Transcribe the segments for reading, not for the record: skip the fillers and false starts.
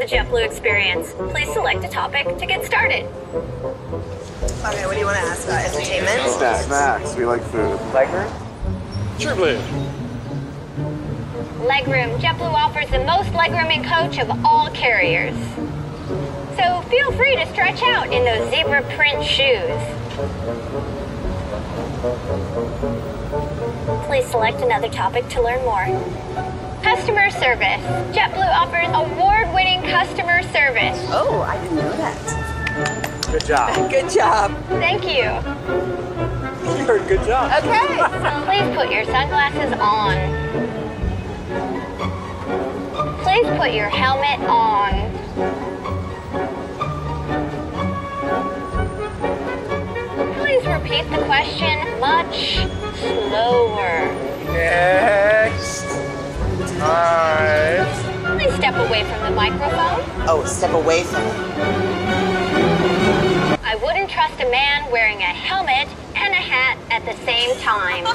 the JetBlue experience. Please select a topic to get started. Okay, what do you want to ask about? Entertainment? Snacks. We like food. Legroom? TrueBlue. Legroom. JetBlue offers the most legrooming coach of all carriers. So feel free to stretch out in those zebra print shoes. Please select another topic to learn more. Customer service. JetBlue offers award-winning customer service. Oh, I didn't know that. Good job. Good job. Thank you. You heard good job. Okay, please put your sunglasses on. Please put your helmet on. Please repeat the question much slower. Next. Time. Please step away from the microphone. Oh, step away from it. I wouldn't trust a man wearing a helmet and a hat at the same time.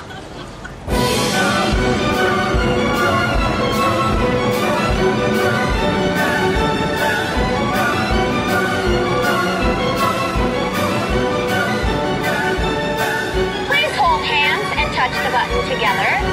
Please hold hands and touch the button together.